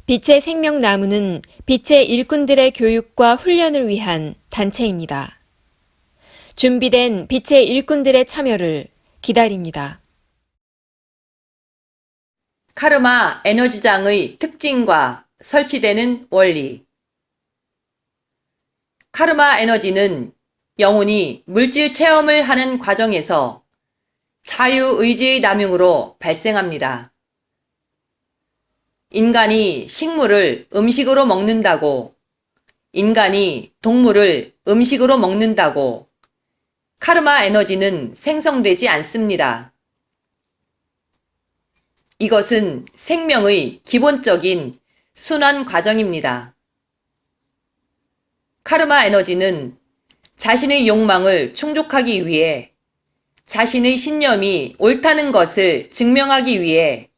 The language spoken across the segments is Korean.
빛의 생명나무는 빛의 일꾼들의 교육과 훈련을 위한 단체입니다. 준비된 빛의 일꾼들의 참여를 기다립니다. 카르마 에너지장의 특징과 설치되는 원리. 카르마 에너지는 영혼이 물질 체험을 하는 과정에서 자유의지의 남용으로 발생합니다. 인간이 식물을 음식으로 먹는다고, 인간이 동물을 음식으로 먹는다고 카르마 에너지는 생성되지 않습니다. 이것은 생명의 기본적인 순환 과정입니다. 카르마 에너지는 자신의 욕망을 충족하기 위해, 자신의 신념이 옳다는 것을 증명하기 위해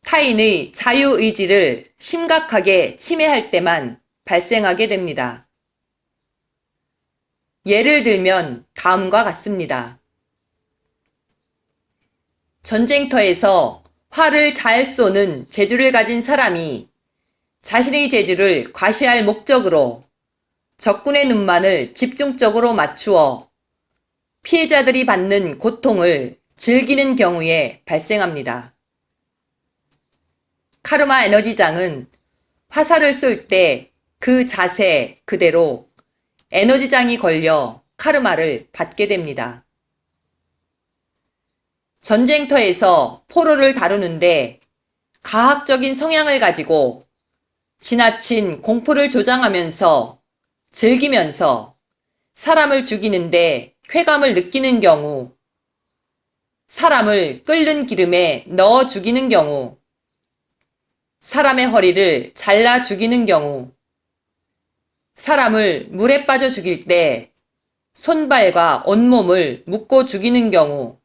타인의 자유의지를 심각하게 침해할 때만 발생하게 됩니다. 예를 들면 다음과 같습니다. 전쟁터에서 활을 잘 쏘는 재주를 가진 사람이 자신의 재주를 과시할 목적으로 적군의 눈만을 집중적으로 맞추어 피해자들이 받는 고통을 즐기는 경우에 발생합니다. 카르마 에너지장은 화살을 쏠 때 그 자세 그대로 에너지장이 걸려 카르마를 받게 됩니다. 전쟁터에서 포로를 다루는데 가학적인 성향을 가지고 지나친 공포를 조장하면서 즐기면서 사람을 죽이는데 쾌감을 느끼는 경우, 사람을 끓는 기름에 넣어 죽이는 경우, 사람의 허리를 잘라 죽이는 경우, 사람을 물에 빠져 죽일 때 손발과 온몸을 묶고 죽이는 경우,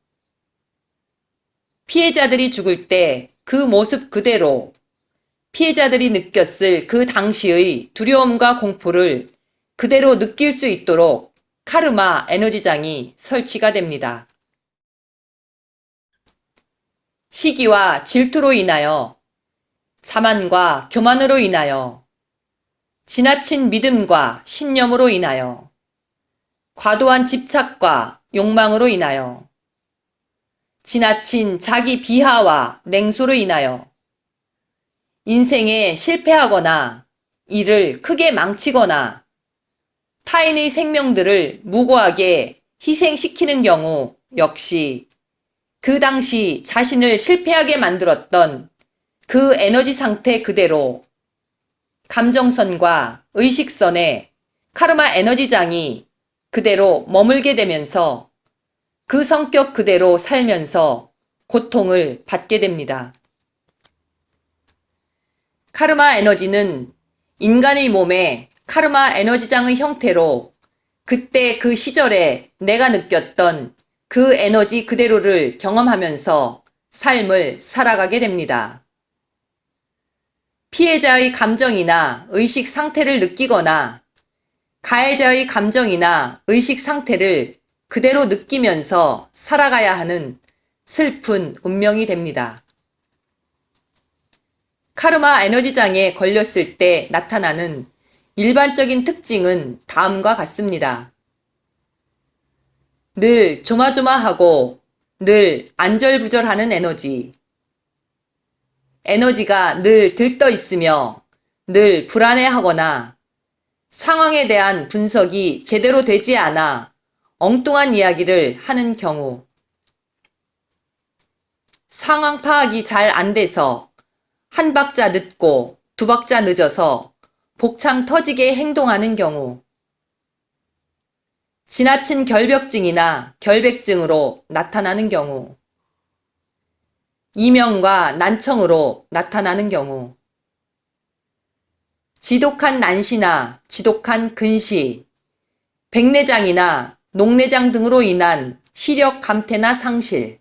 피해자들이 죽을 때 그 모습 그대로 피해자들이 느꼈을 그 당시의 두려움과 공포를 그대로 느낄 수 있도록 카르마 에너지장이 설치가 됩니다. 시기와 질투로 인하여, 자만과 교만으로 인하여, 지나친 믿음과 신념으로 인하여, 과도한 집착과 욕망으로 인하여, 지나친 자기 비하와 냉소로 인하여, 인생에 실패하거나 일을 크게 망치거나 타인의 생명들을 무고하게 희생시키는 경우 역시 그 당시 자신을 실패하게 만들었던 그 에너지 상태 그대로 감정선과 의식선에 카르마 에너지장이 그대로 머물게 되면서 그 성격 그대로 살면서 고통을 받게 됩니다. 카르마 에너지는 인간의 몸에 카르마 에너지장의 형태로 그때 그 시절에 내가 느꼈던 그 에너지 그대로를 경험하면서 삶을 살아가게 됩니다. 피해자의 감정이나 의식 상태를 느끼거나 가해자의 감정이나 의식 상태를 그대로 느끼면서 살아가야 하는 슬픈 운명이 됩니다. 카르마 에너지장에 걸렸을 때 나타나는 일반적인 특징은 다음과 같습니다. 늘 조마조마하고 늘 안절부절하는 에너지. 에너지가 늘 들떠 있으며 늘 불안해하거나 상황에 대한 분석이 제대로 되지 않아 엉뚱한 이야기를 하는 경우, 상황 파악이 잘 안 돼서 한 박자 늦고 두 박자 늦어서 복창 터지게 행동하는 경우, 지나친 결벽증이나 결백증으로 나타나는 경우, 이명과 난청으로 나타나는 경우, 지독한 난시나 지독한 근시, 백내장이나 녹내장 등으로 인한 시력 감퇴나 상실,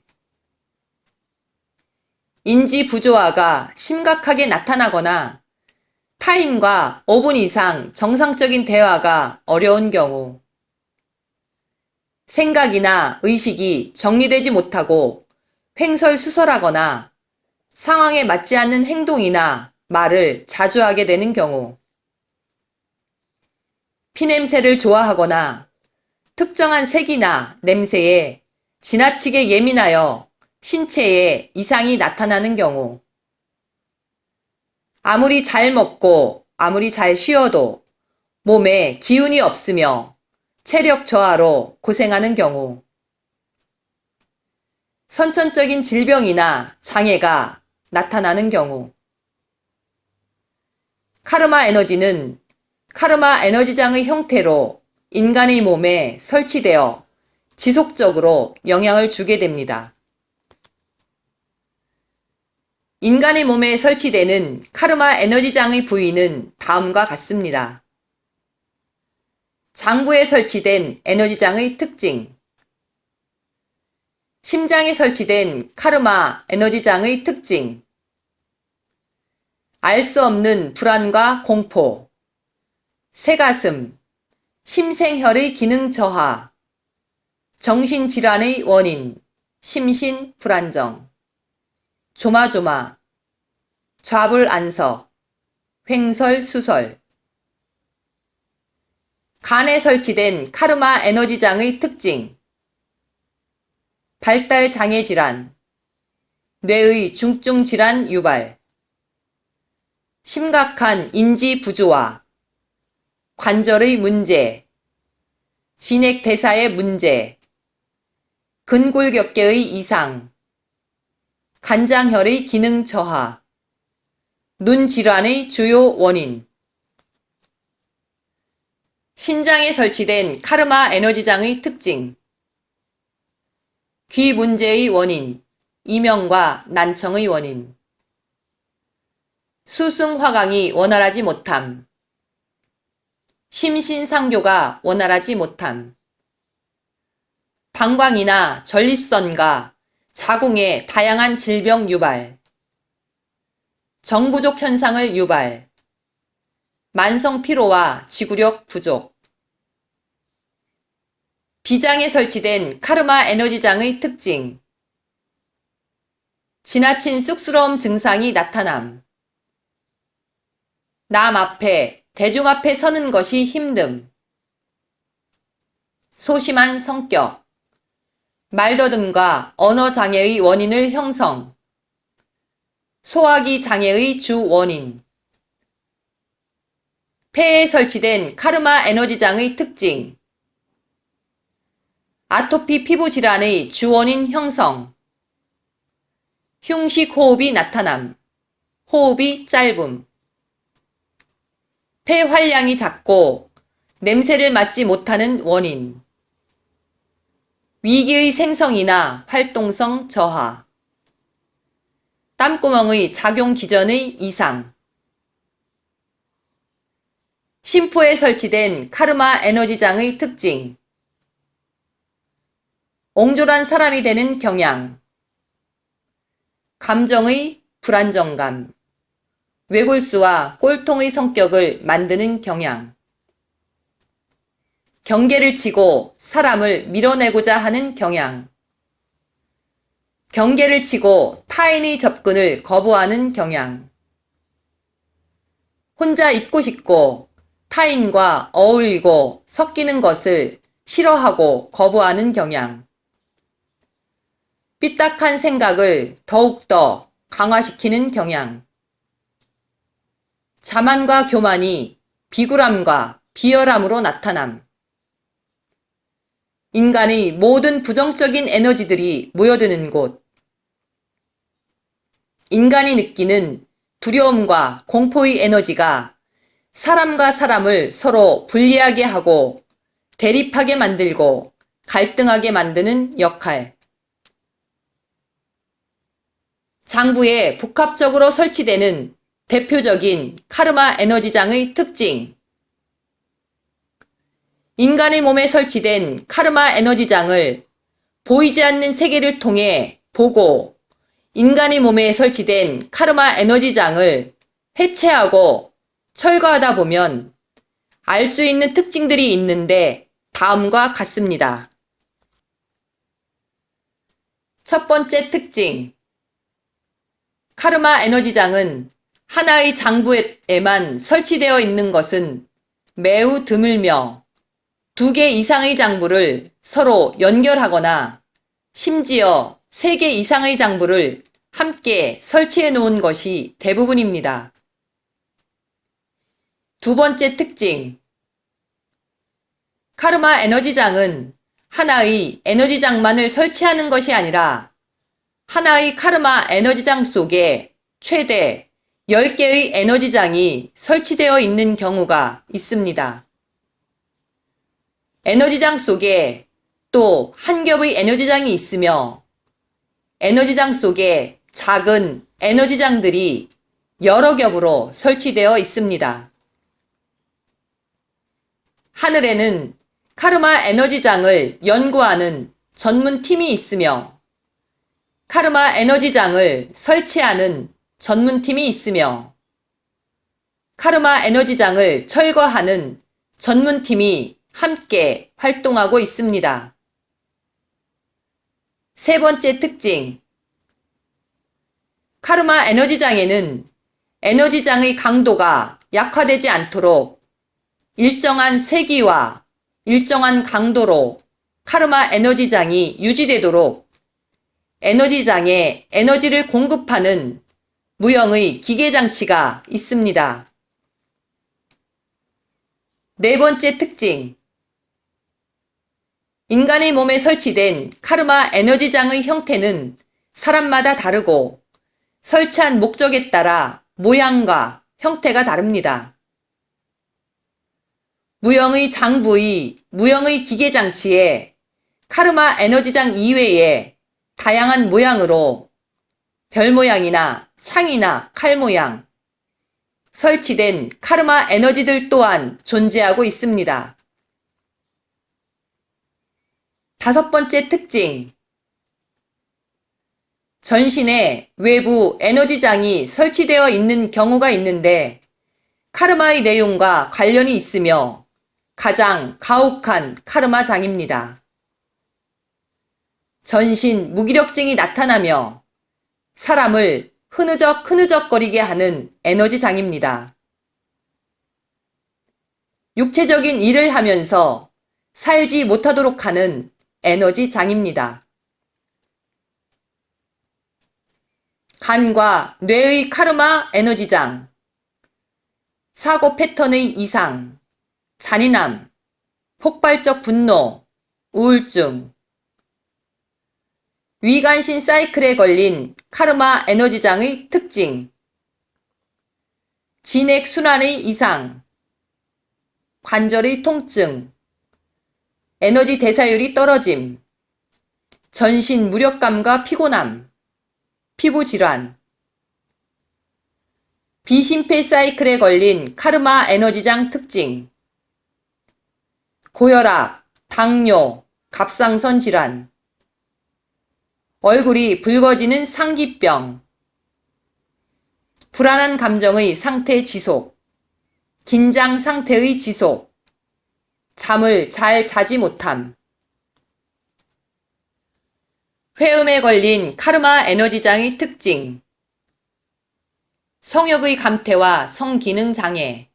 인지 부조화가 심각하게 나타나거나 타인과 5분 이상 정상적인 대화가 어려운 경우, 생각이나 의식이 정리되지 못하고 횡설수설하거나 상황에 맞지 않는 행동이나 말을 자주 하게 되는 경우, 피냄새를 좋아하거나 특정한 색이나 냄새에 지나치게 예민하여 신체에 이상이 나타나는 경우, 아무리 잘 먹고 아무리 잘 쉬어도 몸에 기운이 없으며 체력 저하로 고생하는 경우, 선천적인 질병이나 장애가 나타나는 경우, 카르마 에너지는 카르마 에너지장의 형태로 인간의 몸에 설치되어 지속적으로 영향을 주게 됩니다. 인간의 몸에 설치되는 카르마 에너지장의 부위는 다음과 같습니다. 장부에 설치된 에너지장의 특징, 심장에 설치된 카르마 에너지장의 특징, 알 수 없는 불안과 공포, 새가슴, 심생혈의 기능 저하, 정신질환의 원인, 심신 불안정, 조마조마, 좌불안석, 횡설수설. 간에 설치된 카르마 에너지장의 특징, 발달 장애 질환, 뇌의 중증 질환 유발, 심각한 인지 부조화, 관절의 문제, 진액대사의 문제, 근골격계의 이상, 간장혈의 기능 저하, 눈 질환의 주요 원인. 신장에 설치된 카르마 에너지장의 특징, 귀 문제의 원인, 이명과 난청의 원인, 수승화강이 원활하지 못함, 심신상교가 원활하지 못함, 방광이나 전립선과 자궁의 다양한 질병 유발, 정부족 현상을 유발, 만성 피로와 지구력 부족. 비장에 설치된 카르마 에너지장의 특징, 지나친 쑥스러움 증상이 나타남, 남 앞에, 대중 앞에 서는 것이 힘듦, 소심한 성격, 말더듬과 언어장애의 원인을 형성, 소화기 장애의 주 원인. 폐에 설치된 카르마 에너지장의 특징, 아토피 피부 질환의 주원인 형성, 흉식 호흡이 나타남, 호흡이 짧음, 폐 활량이 작고 냄새를 맡지 못하는 원인, 위기의 생성이나 활동성 저하, 땀구멍의 작용 기전의 이상. 심포에 설치된 카르마 에너지장의 특징, 옹졸한 사람이 되는 경향, 감정의 불안정감, 외골수와 꼴통의 성격을 만드는 경향, 경계를 치고 사람을 밀어내고자 하는 경향, 경계를 치고 타인의 접근을 거부하는 경향, 혼자 있고 싶고 타인과 어울리고 섞이는 것을 싫어하고 거부하는 경향, 삐딱한 생각을 더욱더 강화시키는 경향, 자만과 교만이 비굴함과 비열함으로 나타남, 인간의 모든 부정적인 에너지들이 모여드는 곳, 인간이 느끼는 두려움과 공포의 에너지가 사람과 사람을 서로 분리하게 하고 대립하게 만들고 갈등하게 만드는 역할. 장부에 복합적으로 설치되는 대표적인 카르마 에너지장의 특징. 인간의 몸에 설치된 카르마 에너지장을 보이지 않는 세계를 통해 보고 인간의 몸에 설치된 카르마 에너지장을 해체하고 철거하다 보면 알 수 있는 특징들이 있는데 다음과 같습니다. 첫 번째 특징. 카르마 에너지장은 하나의 장부에만 설치되어 있는 것은 매우 드물며 2개 이상의 장부를 서로 연결하거나 심지어 3개 이상의 장부를 함께 설치해 놓은 것이 대부분입니다. 두 번째 특징. 카르마 에너지장은 하나의 에너지장만을 설치하는 것이 아니라 하나의 카르마 에너지장 속에 최대 10개의 에너지장이 설치되어 있는 경우가 있습니다. 에너지장 속에 또 한 겹의 에너지장이 있으며 에너지장 속에 작은 에너지장들이 여러 겹으로 설치되어 있습니다. 하늘에는 카르마 에너지장을 연구하는 전문팀이 있으며 카르마 에너지장을 설치하는 전문팀이 있으며 카르마 에너지장을 철거하는 전문팀이 함께 활동하고 있습니다. 세 번째 특징. 카르마 에너지장에는 에너지장의 강도가 약화되지 않도록 일정한 세기와 일정한 강도로 카르마 에너지장이 유지되도록 에너지장에 에너지를 공급하는 무형의 기계장치가 있습니다. 네 번째 특징. 인간의 몸에 설치된 카르마 에너지장의 형태는 사람마다 다르고 설치한 목적에 따라 모양과 형태가 다릅니다. 무형의 장부의 무형의 기계장치에 카르마 에너지장 이외에 다양한 모양으로 별 모양이나 창이나 칼 모양, 설치된 카르마 에너지들 또한 존재하고 있습니다. 다섯 번째 특징. 전신에 외부 에너지장이 설치되어 있는 경우가 있는데 카르마의 내용과 관련이 있으며 가장 가혹한 카르마장입니다. 전신 무기력증이 나타나며 사람을 흐느적거리게 하는 에너지장입니다. 육체적인 일을 하면서 살지 못하도록 하는 에너지장입니다. 간과 뇌의 카르마 에너지장, 사고 패턴의 이상, 잔인함, 폭발적 분노, 우울증, 위관신 사이클에 걸린 카르마 에너지장의 특징, 진액순환의 이상, 관절의 통증, 에너지 대사율이 떨어짐, 전신 무력감과 피곤함, 피부 질환, 비심폐 사이클에 걸린 카르마 에너지장 특징, 고혈압, 당뇨, 갑상선 질환, 얼굴이 붉어지는 상기병, 불안한 감정의 상태 지속, 긴장 상태의 지속, 잠을 잘 자지 못함, 회음에 걸린 카르마 에너지장의 특징, 성욕의 감퇴와 성기능 장애,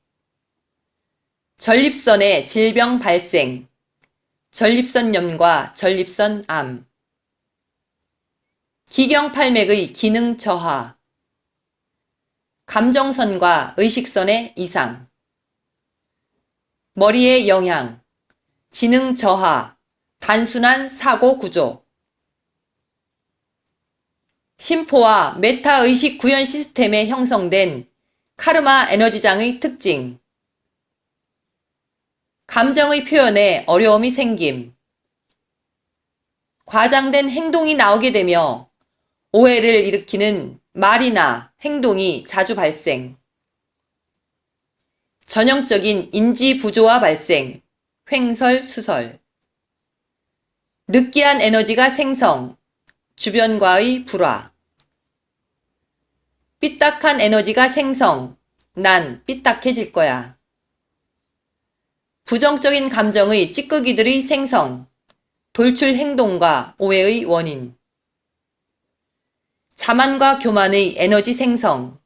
전립선의 질병 발생, 전립선염과 전립선암, 기경팔맥의 기능 저하, 감정선과 의식선의 이상, 머리의 영향, 지능 저하, 단순한 사고 구조, 심포와 메타의식 구현 시스템에 형성된 카르마 에너지장의 특징, 감정의 표현에 어려움이 생김, 과장된 행동이 나오게 되며 오해를 일으키는 말이나 행동이 자주 발생, 전형적인 인지 부조화 발생, 횡설수설, 느끼한 에너지가 생성, 주변과의 불화, 삐딱한 에너지가 생성, 난 삐딱해질 거야. 부정적인 감정의 찌꺼기들의 생성, 돌출 행동과 오해의 원인, 자만과 교만의 에너지 생성,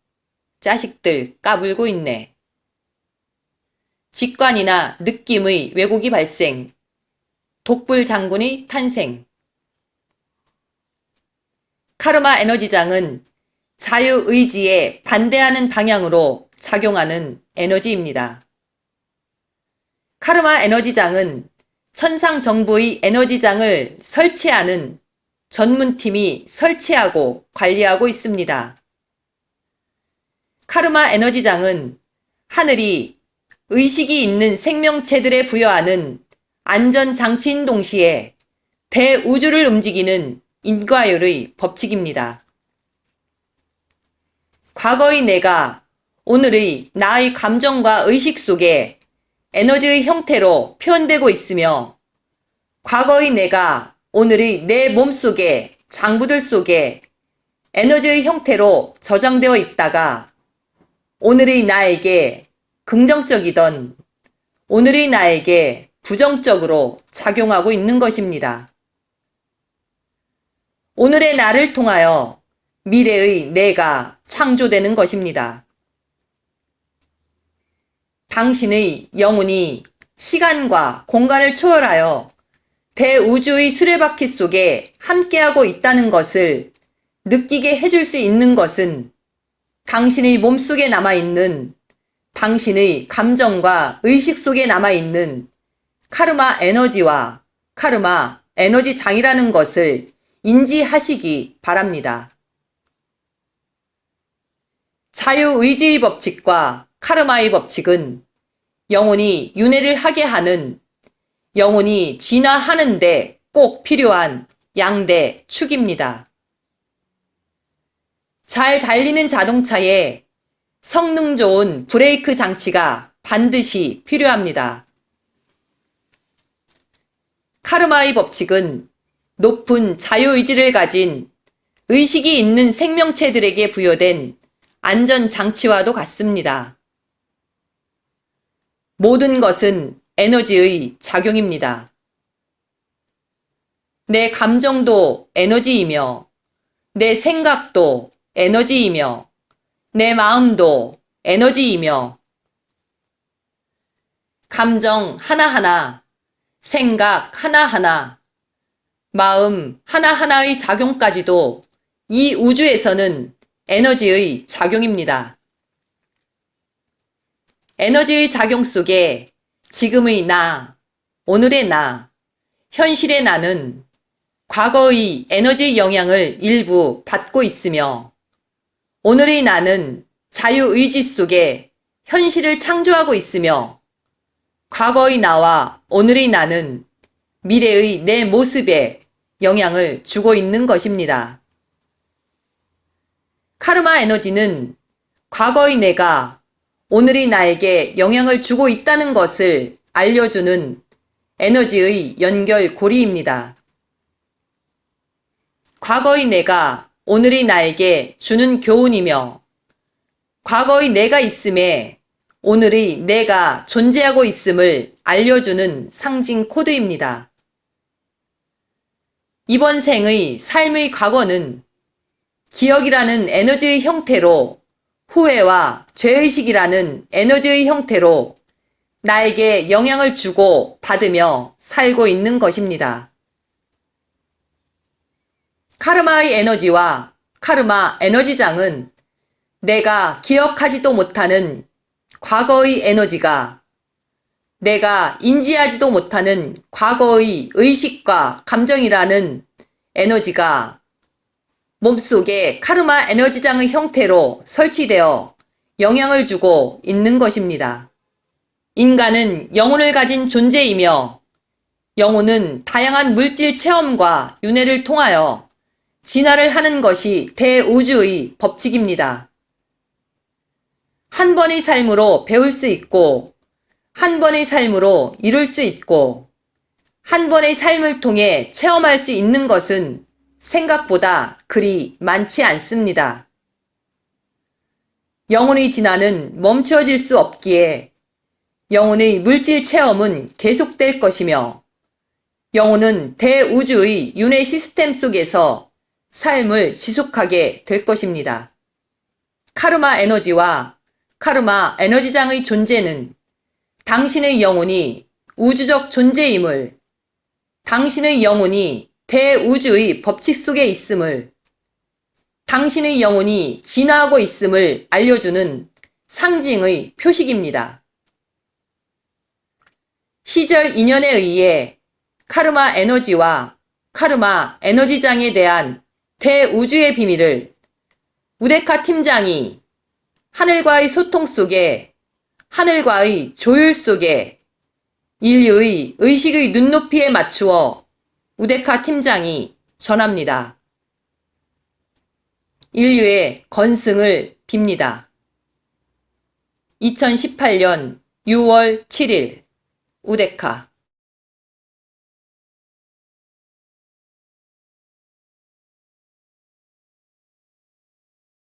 자식들 까불고 있네. 직관이나 느낌의 왜곡이 발생. 독불 장군의 탄생. 카르마 에너지장은 자유의지에 반대하는 방향으로 작용하는 에너지입니다. 카르마 에너지장은 천상정부의 에너지장을 설치하는 전문팀이 설치하고 관리하고 있습니다. 카르마 에너지장은 하늘이 의식이 있는 생명체들에 부여하는 안전장치인 동시에 대우주를 움직이는 인과율의 법칙입니다. 과거의 내가 오늘의 나의 감정과 의식 속에 에너지의 형태로 표현되고 있으며, 과거의 내가 오늘의 내 몸속에 장부들 속에 에너지의 형태로 저장되어 있다가 오늘의 나에게 긍정적이던 오늘의 나에게 부정적으로 작용하고 있는 것입니다. 오늘의 나를 통하여 미래의 내가 창조되는 것입니다. 당신의 영혼이 시간과 공간을 초월하여 대우주의 수레바퀴 속에 함께하고 있다는 것을 느끼게 해줄 수 있는 것은 당신의 몸속에 남아있는 당신의 감정과 의식 속에 남아있는 카르마 에너지와 카르마 에너지장이라는 것을 인지하시기 바랍니다. 자유의지의 법칙과 카르마의 법칙은 영혼이 윤회를 하게 하는, 영혼이 진화하는데 꼭 필요한 양대 축입니다. 잘 달리는 자동차에 성능 좋은 브레이크 장치가 반드시 필요합니다. 카르마의 법칙은 높은 자유의지를 가진 의식이 있는 생명체들에게 부여된 안전장치와도 같습니다. 모든 것은 에너지의 작용입니다. 내 감정도 에너지이며, 내 생각도 에너지이며, 내 마음도 에너지이며, 감정 하나하나, 생각 하나하나, 마음 하나하나의 작용까지도 이 우주에서는 에너지의 작용입니다. 에너지의 작용 속에 지금의 나, 오늘의 나, 현실의 나는 과거의 에너지의 영향을 일부 받고 있으며, 오늘의 나는 자유의지 속에 현실을 창조하고 있으며, 과거의 나와 오늘의 나는 미래의 내 모습에 영향을 주고 있는 것입니다. 카르마 에너지는 과거의 내가 오늘의 나에게 영향을 주고 있다는 것을 알려주는 에너지의 연결고리입니다. 과거의 내가 오늘의 나에게 주는 교훈이며, 과거의 내가 있음에 오늘의 내가 존재하고 있음을 알려주는 상징 코드입니다. 이번 생의 삶의 과거는 기억이라는 에너지의 형태로, 후회와 죄의식이라는 에너지의 형태로 나에게 영향을 주고 받으며 살고 있는 것입니다. 카르마의 에너지와 카르마 에너지장은 내가 기억하지도 못하는 과거의 에너지가 내가 인지하지도 못하는 과거의 의식과 감정이라는 에너지가 몸속에 카르마 에너지장의 형태로 설치되어 영향을 주고 있는 것입니다. 인간은 영혼을 가진 존재이며, 영혼은 다양한 물질 체험과 윤회를 통하여 진화를 하는 것이 대우주의 법칙입니다. 한 번의 삶으로 배울 수 있고, 한 번의 삶으로 이룰 수 있고, 한 번의 삶을 통해 체험할 수 있는 것은 생각보다 그리 많지 않습니다. 영혼의 진화는 멈춰질 수 없기에 영혼의 물질 체험은 계속될 것이며, 영혼은 대우주의 윤회 시스템 속에서 삶을 지속하게 될 것입니다. 카르마 에너지와 카르마 에너지장의 존재는 당신의 영혼이 우주적 존재임을, 당신의 영혼이 대우주의 법칙 속에 있음을, 당신의 영혼이 진화하고 있음을 알려주는 상징의 표식입니다. 시절 인연에 의해 카르마 에너지와 카르마 에너지장에 대한 대우주의 비밀을 우데카 팀장이 하늘과의 소통 속에, 하늘과의 조율 속에 인류의 의식의 눈높이에 맞추어 우데카 팀장이 전합니다. 인류의 건승을 빕니다. 2018년 6월 7일 우데카